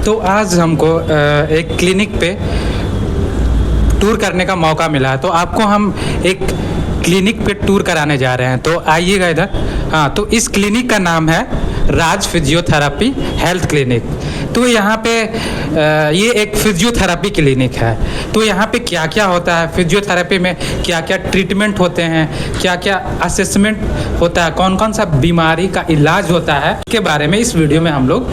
तो आज हमको एक क्लिनिक पे टूर करने का मौका मिला है, तो आपको हम एक क्लिनिक पे टूर कराने जा रहे हैं। तो आइएगा इधर। हाँ, तो इस क्लिनिक का नाम है राज फिजियोथेरेपी हेल्थ क्लिनिक। तो यहाँ पे ये एक फिजियोथेरेपी क्लिनिक है। तो यहाँ पे क्या क्या होता है, फिजियोथेरेपी में क्या क्या ट्रीटमेंट होते हैं, क्या क्या असेसमेंट होता है, कौन कौन सा बीमारी का इलाज होता है, के बारे में इस वीडियो में हम लोग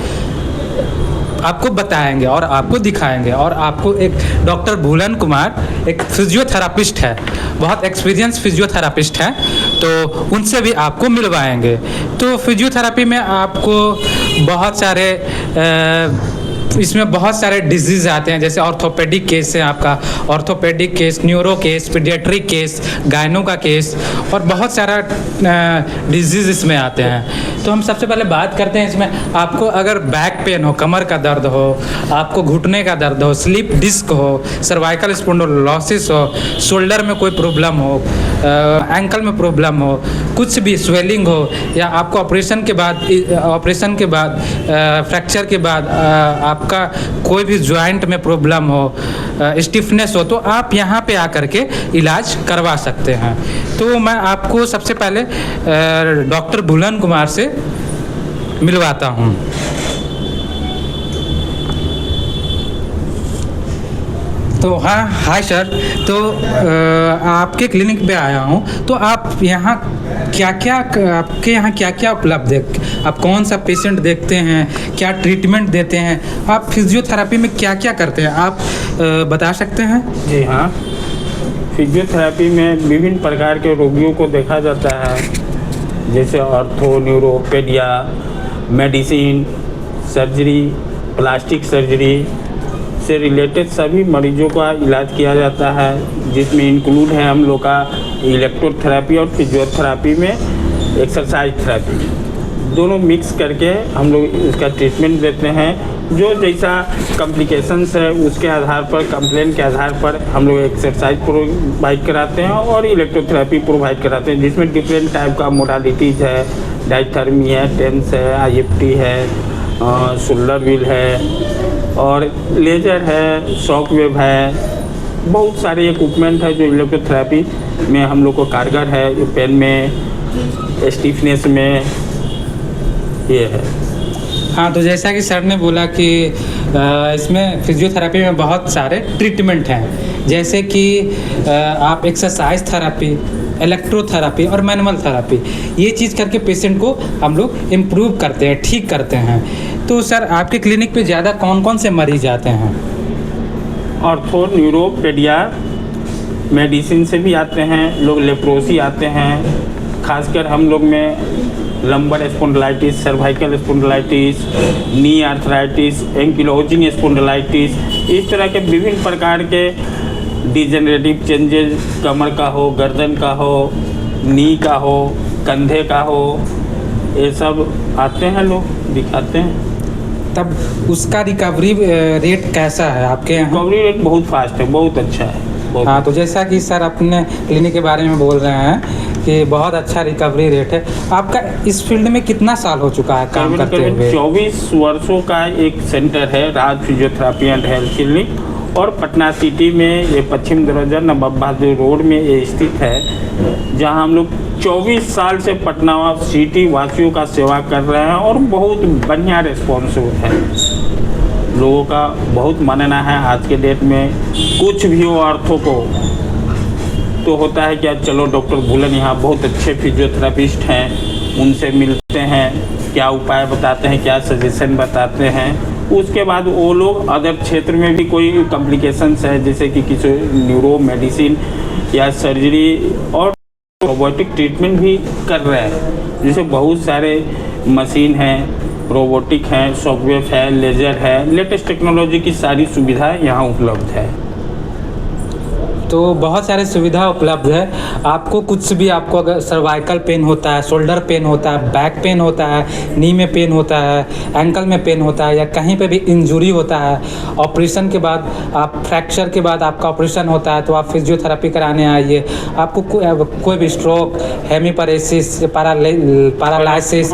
आपको बताएंगे और आपको दिखाएंगे। और आपको एक डॉक्टर भूलन कुमार एक फिजियोथेरापिस्ट है, बहुत एक्सपीरियंस फिजियोथेरापिस्ट है, तो उनसे भी आपको मिलवाएंगे। तो फिजियोथेरापी में आपको बहुत सारे इसमें बहुत सारे डिजीज़ आते हैं, जैसे ऑर्थोपेडिक केस है आपका, orthopaedic case, neuro case, paediatric case, गायनो का केस और बहुत सारा डिजीज़ इसमें आते हैं। तो हम सबसे पहले बात करते हैं इसमें आपको अगर बैक पेन हो, कमर का दर्द हो, आपको घुटने का दर्द हो, स्लिप डिस्क हो, सर्वाइकल स्पॉन्डिलोसिस हो, शोल्डर में कोई प्रॉब्लम हो, एंकल में प्रॉब्लम हो, कुछ भी स्वेलिंग हो, या आपको ऑपरेशन के बाद फ्रैक्चर के बाद आपका कोई भी जॉइंट में प्रॉब्लम हो, स्टिफनेस हो, तो आप यहाँ पे आकर के इलाज करवा सकते हैं। तो मैं आपको सबसे पहले डॉक्टर भूलन कुमार से मिलवाता हूँ। तो हाँ, हाय सर। तो आपके क्लिनिक पे आया हूँ, तो आप यहाँ आपके यहाँ क्या क्या उपलब्ध है, आप कौन सा पेशेंट देखते हैं, क्या ट्रीटमेंट देते हैं, आप फिजियोथेरेपी में क्या क्या करते हैं, आप बता सकते हैं? जी हाँ, फिजियोथेरेपी में विभिन्न प्रकार के रोगियों को देखा जाता है, जैसे ortho, neuro, pedia, medicine, surgery, plastic surgery से रिलेटेड सभी मरीजों का इलाज किया जाता है, जिसमें इंक्लूड है हम लोग का इलेक्ट्रोथेरेपी और फिजियोथेरेपी में एक्सरसाइज थेरेपी, दोनों मिक्स करके हम लोग इसका ट्रीटमेंट देते हैं। जो जैसा कॉम्प्लिकेशंस है उसके आधार पर, कंप्लेंट के आधार पर हम लोग एक्सरसाइज प्रोवाइड कराते हैं और इलेक्ट्रोथेरेपी प्रोवाइड कराते हैं, जिसमें डिफरेंट टाइप का मोडालिटीज़ है, डायथर्मी है, टेंस है, IFT है, शोल्डर व्हील है और लेजर है, शॉक वेव है। बहुत सारे इक्विपमेंट है जो इलेक्ट्रोथेरेपी में हम लोग को कारगर है, जो पेन में, स्टिफनेस में ये है। हाँ, तो जैसा कि सर ने बोला कि इसमें फिजियोथेरेपी में बहुत सारे ट्रीटमेंट हैं, जैसे कि आप एक्सरसाइज थेरेपी, इलेक्ट्रोथेरेपी और मैनुअल थेरेपी, ये चीज़ करके पेशेंट को हम लोग इम्प्रूव करते हैं, ठीक करते हैं। तो सर आपके क्लिनिक पे ज़्यादा कौन कौन से मरीज आते हैं? ऑर्थो, न्यूरो, पेडिया, मेडिसिन से भी आते हैं लोग, लेप्रोसी आते हैं, खासकर हम लोग में लंबर स्पॉन्डिलाइटिस, सर्वाइकल स्पॉन्डिलाइटिस, नी आर्थराइटिस, एंकिलोजिंग स्पॉन्डिलाइटिस, इस तरह के विभिन्न प्रकार के डिजेनरेटिव चेंजेस, कमर का हो, गर्दन का हो, नी का हो, कंधे का हो, ये सब आते हैं, लोग दिखाते हैं। तब उसका रिकवरी रेट कैसा है आपके यहाँ? रिकवरी रेट बहुत फास्ट है, बहुत अच्छा है। हाँ, तो जैसा कि सर अपने क्लिनिक के बारे में बोल रहे हैं कि बहुत अच्छा रिकवरी रेट है। आपका इस फील्ड में कितना साल हो चुका है काम करते हुए? 24 वर्षों का एक सेंटर है राज फिजियोथेरेपी एंड हेल्थ क्लिनिक, और पटना सिटी में ये पश्चिम दरवाजा नवाब बहादुर रोड में ये स्थित है, जहां हम लोग 24 साल से पटना सिटी वासियों का सेवा कर रहे हैं और बहुत बढ़िया रिस्पॉन्स है। लोगों का बहुत मानना है आज के डेट में कुछ भी हो ऑर्थो को तो होता है कि चलो डॉक्टर भूलन यहाँ बहुत अच्छे फिजियोथेरेपिस्ट हैं, उनसे मिलते हैं, क्या उपाय बताते हैं, क्या सजेशन बताते हैं। उसके बाद वो लोग अदर क्षेत्र में भी कोई कॉम्प्लिकेशंस है, जैसे कि किसी न्यूरो, मेडिसिन या सर्जरी और रोबोटिक ट्रीटमेंट भी कर रहे हैं, जैसे बहुत सारे मशीन हैं, रोबोटिक हैं, शॉकवेव है, लेजर है, लेटेस्ट टेक्नोलॉजी की सारी सुविधाएं यहाँ उपलब्ध है। तो बहुत सारे सुविधा उपलब्ध है। आपको कुछ भी, आपको अगर सर्वाइकल पेन होता है, शोल्डर पेन होता है, बैक पेन होता है, नी में पेन होता है, एंकल में पेन होता है, या कहीं पे भी इंजरी होता है, ऑपरेशन के बाद, आप फ्रैक्चर के बाद आपका ऑपरेशन होता है, तो आप फिजियोथेरेपी कराने आइए। आपको कोई भी स्ट्रोक, हेमीपैरेसिस, पैरालाइसिस,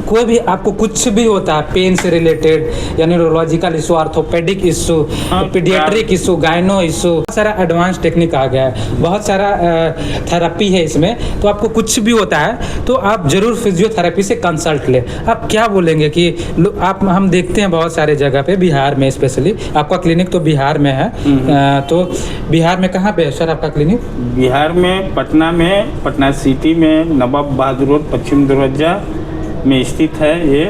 कोई भी आपको कुछ भी होता है पेन से रिलेटेड या न्यूरोलॉजिकल इशू, ऑर्थोपेडिक इशू, हाँ, पीडियाट्रिक इशू, गायनो इशू, बहुत सारा एडवांस टेक्निक आ गया है, बहुत सारा थेरेपी है इसमें। तो आपको कुछ भी होता है तो आप जरूर फिजियोथेरेपी से कंसल्ट लें। आप क्या बोलेंगे कि आप हम देखते हैं बहुत सारे जगह पे, बिहार में स्पेशली, आपका क्लिनिक तो बिहार में है, तो बिहार में कहाँ पे है सर आपका क्लिनिक? बिहार में पटना सिटी में नवाब बहादुर रोड पश्चिम दरवाजा में स्थित है ये।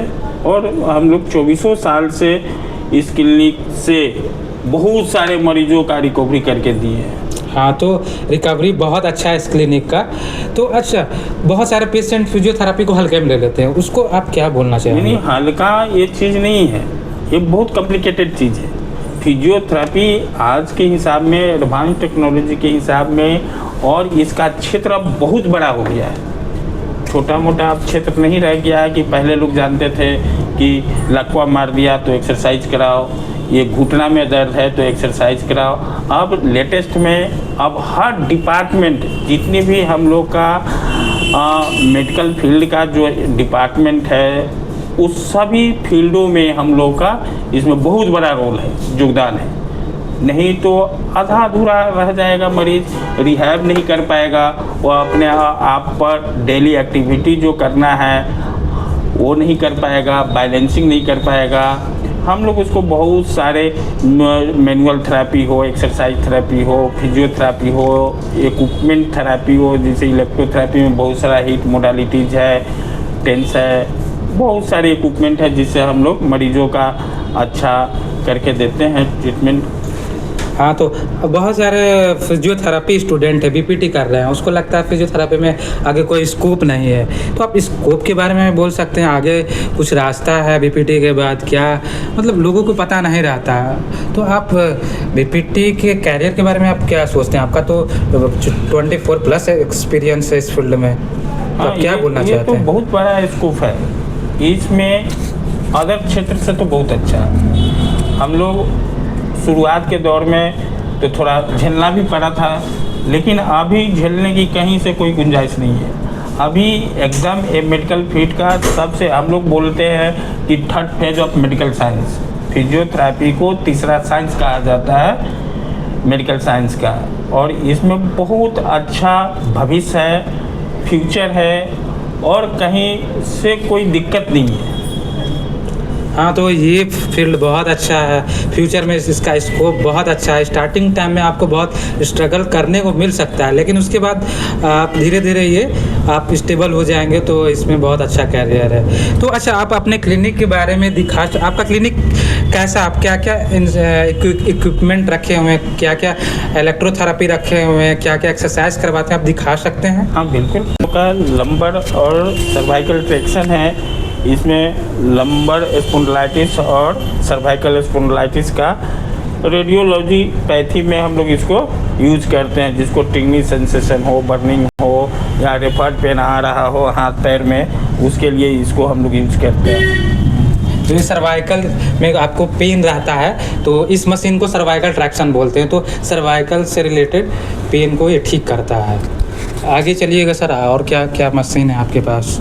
और हम लोग 24 साल से इस क्लिनिक से बहुत सारे मरीजों का रिकवरी करके दिए हैं। हाँ, तो रिकवरी बहुत अच्छा है इस क्लिनिक का। तो अच्छा, बहुत सारे पेशेंट फिजियोथेरेपी को हल्के में ले लेते हैं, उसको आप क्या बोलना चाहेंगे? नहीं, हल्का ये चीज़ नहीं है, ये बहुत कॉम्प्लिकेटेड चीज़ है। फिजियोथेरेपी आज के हिसाब में, एडवांस टेक्नोलॉजी के हिसाब में, और इसका क्षेत्र अब बहुत बड़ा हो गया है। छोटा मोटा अब क्षेत्र नहीं रह गया है कि पहले लोग जानते थे कि लकवा मार दिया तो एक्सरसाइज कराओ, ये घुटना में दर्द है तो एक्सरसाइज कराओ। अब लेटेस्ट में अब हर डिपार्टमेंट, जितनी भी हम लोग का मेडिकल फील्ड का जो डिपार्टमेंट है, उस सभी फील्डों में हम लोग का इसमें बहुत बड़ा रोल है, योगदान है। नहीं तो आधा अधूरा रह जाएगा मरीज, रिहैब नहीं कर पाएगा, वो अपने आप पर डेली एक्टिविटी जो करना है वो नहीं कर पाएगा, बैलेंसिंग नहीं कर पाएगा। हम लोग उसको बहुत सारे मैनुअल थेरेपी हो, एक्सरसाइज थेरेपी हो, फिजियोथेरेपी हो, इक्विपमेंट थेरेपी हो, जैसे इलेक्ट्रोथेरेपी में बहुत सारा हीट मोडालिटीज़ है, टेंस है, बहुत सारे इक्विपमेंट है जिससे हम लोग मरीजों का अच्छा करके देते हैं ट्रीटमेंट। हाँ, तो बहुत सारे फिजियोथेरेपी स्टूडेंट है, बीपीटी कर रहे हैं, उसको लगता है फिजियोथेरेपी में आगे कोई स्कोप नहीं है। तो आप स्कोप के बारे में बोल सकते हैं, आगे कुछ रास्ता है बीपीटी के बाद क्या, मतलब लोगों को पता नहीं रहता। तो आप बीपीटी के कैरियर के बारे में आप क्या सोचते हैं? आपका तो 24+ एक्सपीरियंस है इस फील्ड में, तो आप क्या बोलना चाहते हैं? तो बहुत बड़ा स्कोप है इसमें, अदर क्षेत्र से तो बहुत अच्छा है। हम लोग शुरुआत के दौर में तो थोड़ा झेलना भी पड़ा था, लेकिन अभी झेलने की कहीं से कोई गुंजाइश नहीं है। अभी एकदम मेडिकल फील्ड का सबसे, हम लोग बोलते हैं कि third phase of medical science, physiotherapy को तीसरा साइंस कहा जाता है मेडिकल साइंस का, और इसमें बहुत अच्छा भविष्य है, फ्यूचर है, और कहीं से कोई दिक्कत नहीं है। हाँ, तो ये फील्ड बहुत अच्छा है, फ्यूचर में इसका स्कोप बहुत अच्छा है। स्टार्टिंग टाइम में आपको बहुत स्ट्रगल करने को मिल सकता है, लेकिन उसके बाद आप धीरे धीरे ये आप स्टेबल हो जाएंगे, तो इसमें बहुत अच्छा कैरियर है। तो अच्छा, आप अपने क्लिनिक के बारे में आपका क्लिनिक कैसा, आप क्या क्या इक्विपमेंट रखे हुए हैं, क्या क्या इलेक्ट्रोथेरेपी रखे हुए हैं, क्या क्या एक्सरसाइज करवाते हैं, आप दिखा सकते हैं? हाँ बिल्कुल, का लंबर और सर्वाइकल ट्रैक्शन है। इसमें लंबर स्पॉन्डिलाइटिस और सर्वाइकल स्पॉन्डिलाइटिस का रेडियोलॉजी पैथी में हम लोग इसको यूज करते हैं, जिसको टिंगनी सेंसेशन हो, बर्निंग हो, या रेफर्ड पेन आ रहा हो हाथ पैर में, उसके लिए इसको हम लोग यूज करते हैं। तो ये सर्वाइकल में आपको पेन रहता है तो इस मशीन को सर्वाइकल ट्रैक्शन बोलते हैं, तो सर्वाइकल से रिलेटेड पेन को ये ठीक करता है। आगे चलिएगा सर, और क्या क्या मशीन है आपके पास?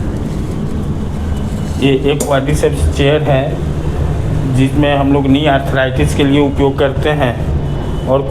ये एक क्वाड्रिसेप्स चेयर है जिसमें हम लोग नी आर्थराइटिस के लिए उपयोग करते हैं, और